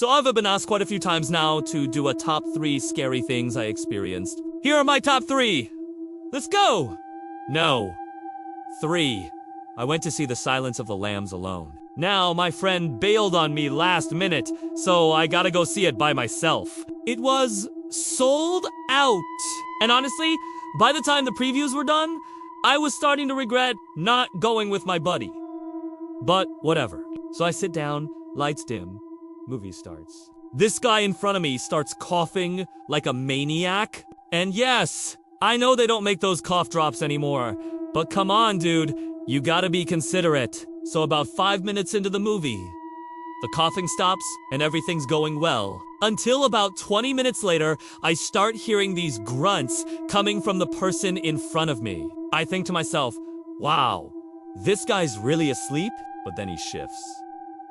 So I've been asked quite a few times now to do a top 3 scary things I experienced. Here are my top 3. Let's go! No. 3. I went to see The Silence of the Lambs alone. Now, my friend bailed on me last minute, so I gotta go see it by myself. It was sold out. And honestly, by the time the previews were done, I was starting to regret not going with my buddy. But whatever. So I sit down, lights dim, movie starts. This guy in front of me starts coughing like a maniac. And yes, I know they don't make those cough drops anymore, but come on, dude, you gotta be considerate. So about 5 minutes into the movie, the coughing stops and everything's going well. Until about 20 minutes later, I start hearing these grunts coming from the person in front of me. I think to myself, wow, this guy's really asleep? But then he shifts,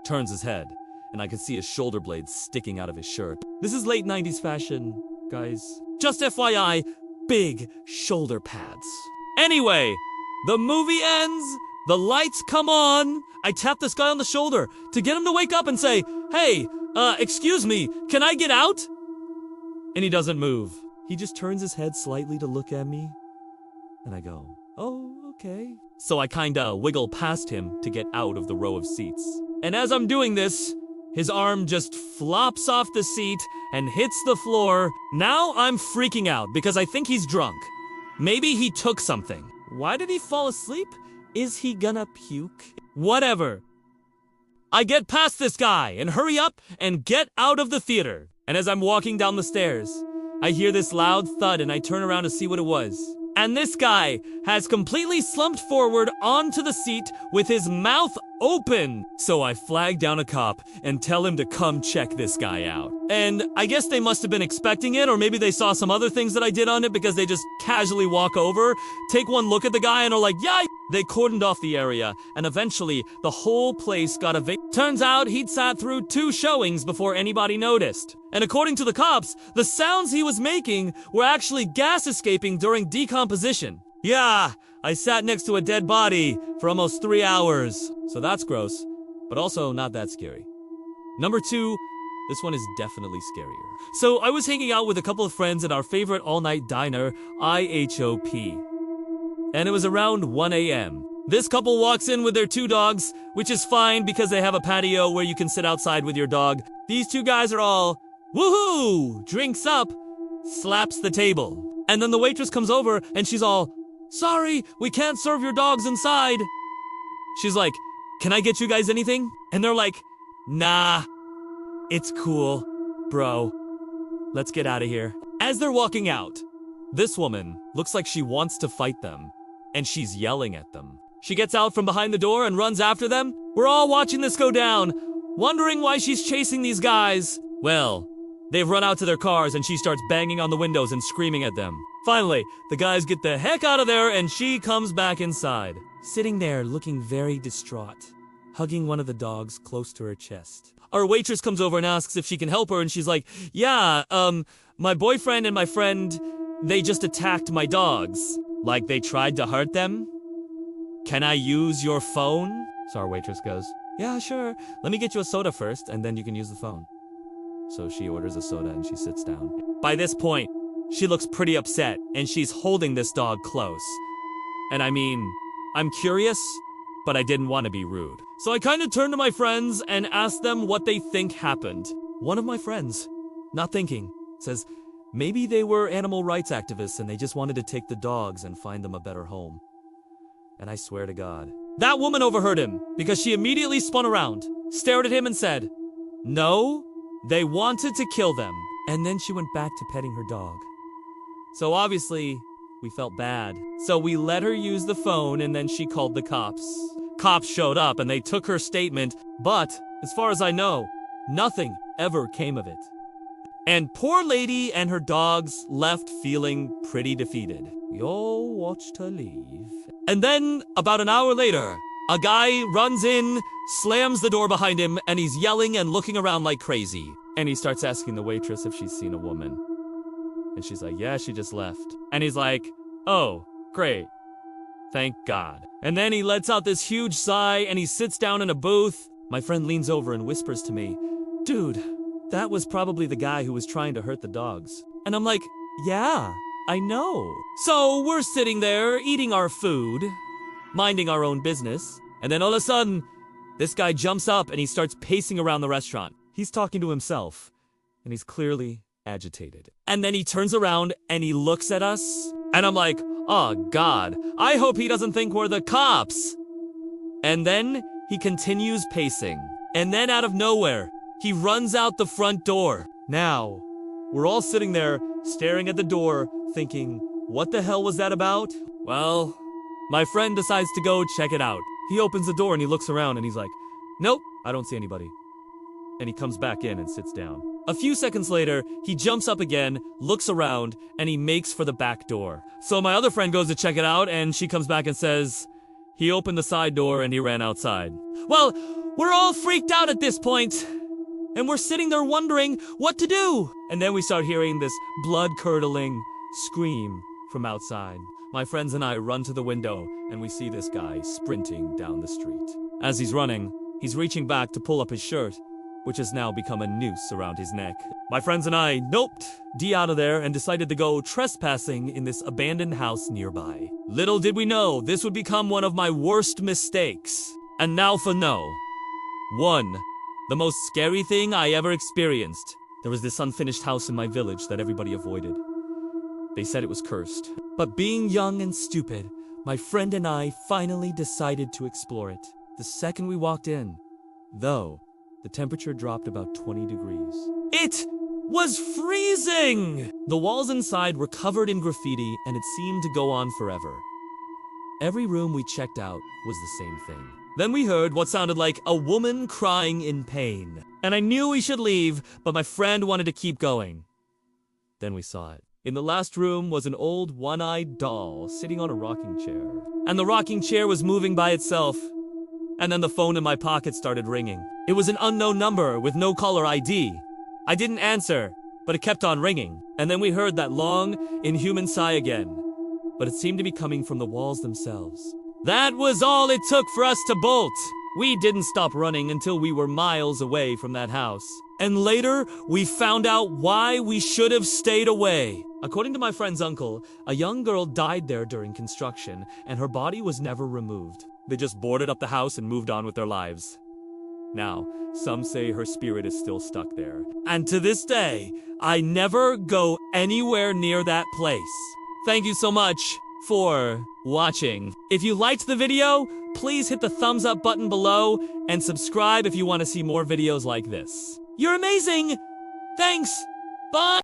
turns his head, and I can see his shoulder blades sticking out of his shirt. This is late 90s fashion, guys. Just FYI, big shoulder pads. Anyway, the movie ends, the lights come on. I tap this guy on the shoulder to get him to wake up and say, hey, excuse me, can I get out? And he doesn't move. He just turns his head slightly to look at me. And I go, oh, okay. So I kinda wiggle past him to get out of the row of seats. And as I'm doing this, his arm just flops off the seat and hits the floor. Now I'm freaking out because I think he's drunk. Maybe he took something. Why did he fall asleep? Is he gonna puke? Whatever. I get past this guy and hurry up and get out of the theater. And as I'm walking down the stairs, I hear this loud thud and I turn around to see what it was. And this guy has completely slumped forward onto the seat with his mouth open. So I flag down a cop and tell him to come check this guy out. And I guess they must have been expecting it, or maybe they saw some other things that I did on it because they just casually walk over, take one look at the guy and are like, yeah. They cordoned off the area, and eventually the whole place got evicted. Turns out he'd sat through 2 showings before anybody noticed. And according to the cops, the sounds he was making were actually gas escaping during decomposition. Yeah, I sat next to a dead body for almost 3 hours. So that's gross, but also not that scary. Number 2, this one is definitely scarier. So I was hanging out with a couple of friends at our favorite all-night diner, IHOP. And it was around 1 a.m. This couple walks in with their 2 dogs, which is fine because they have a patio where you can sit outside with your dog. These 2 guys are all, woohoo, drinks up, slaps the table. And then the waitress comes over and she's all, sorry, we can't serve your dogs inside. She's like, can I get you guys anything? And they're like, nah, it's cool, bro. Let's get out of here. As they're walking out, this woman looks like she wants to fight them. And she's yelling at them. She gets out from behind the door and runs after them. We're all watching this go down, wondering why she's chasing these guys. Well, they've run out to their cars and she starts banging on the windows and screaming at them. Finally, the guys get the heck out of there and she comes back inside, sitting there looking very distraught, hugging one of the dogs close to her chest. Our waitress comes over and asks if she can help her and she's like, yeah, my boyfriend and my friend, they just attacked my dogs. Like they tried to hurt them? Can I use your phone? So our waitress goes, yeah, sure. Let me get you a soda first, and then you can use the phone. So she orders a soda and she sits down. By this point, she looks pretty upset, and she's holding this dog close. And I mean, I'm curious, but I didn't want to be rude. So I kind of turned to my friends and asked them what they think happened. One of my friends, not thinking, says, maybe they were animal rights activists and they just wanted to take the dogs and find them a better home. And I swear to God, that woman overheard him because she immediately spun around, stared at him and said, no, they wanted to kill them. And then she went back to petting her dog. So obviously, we felt bad. So we let her use the phone and then she called the cops. Cops showed up and they took her statement, but as far as I know, nothing ever came of it. And poor lady and her dogs left feeling pretty defeated. We all watched her leave. And then, about an hour later, a guy runs in, slams the door behind him, and he's yelling and looking around like crazy. And he starts asking the waitress if she's seen a woman. And she's like, yeah, she just left. And he's like, oh, great. Thank God. And then he lets out this huge sigh and he sits down in a booth. My friend leans over and whispers to me, dude, that was probably the guy who was trying to hurt the dogs. And I'm like, yeah, I know. So we're sitting there eating our food, minding our own business, and then all of a sudden, this guy jumps up and he starts pacing around the restaurant. He's talking to himself, and he's clearly agitated. And then he turns around and he looks at us, and I'm like, oh God, I hope he doesn't think we're the cops. And then he continues pacing. And then out of nowhere, he runs out the front door. Now, we're all sitting there staring at the door thinking, what the hell was that about? Well, my friend decides to go check it out. He opens the door and he looks around and he's like, nope, I don't see anybody. And he comes back in and sits down. A few seconds later, he jumps up again, looks around, and he makes for the back door. So my other friend goes to check it out and she comes back and says, he opened the side door and he ran outside. Well, we're all freaked out at this point. And we're sitting there wondering what to do. And then we start hearing this blood-curdling scream from outside. My friends and I run to the window and we see this guy sprinting down the street. As he's running, he's reaching back to pull up his shirt, which has now become a noose around his neck. My friends and I noped D out of there and decided to go trespassing in this abandoned house nearby. Little did we know this would become one of my worst mistakes. And now for no. 1. The most scary thing I ever experienced. There was this unfinished house in my village that everybody avoided. They said it was cursed. But being young and stupid, my friend and I finally decided to explore it. The second we walked in, though, the temperature dropped about 20 degrees. It was freezing! The walls inside were covered in graffiti and it seemed to go on forever. Every room we checked out was the same thing. Then we heard what sounded like a woman crying in pain. And I knew we should leave, but my friend wanted to keep going. Then we saw it. In the last room was an old one-eyed doll sitting on a rocking chair. And the rocking chair was moving by itself. And then the phone in my pocket started ringing. It was an unknown number with no caller ID. I didn't answer, but it kept on ringing. And then we heard that long, inhuman sigh again. But it seemed to be coming from the walls themselves. That was all it took for us to bolt. We didn't stop running until we were miles away from that house. And later, we found out why we should have stayed away. According to my friend's uncle, a young girl died there during construction, and her body was never removed. They just boarded up the house and moved on with their lives. Now, some say her spirit is still stuck there. And to this day, I never go anywhere near that place. Thank you so much for watching. If you liked the video, please hit the thumbs up button below and subscribe if you want to see more videos like this. You're amazing! Thanks! Bye!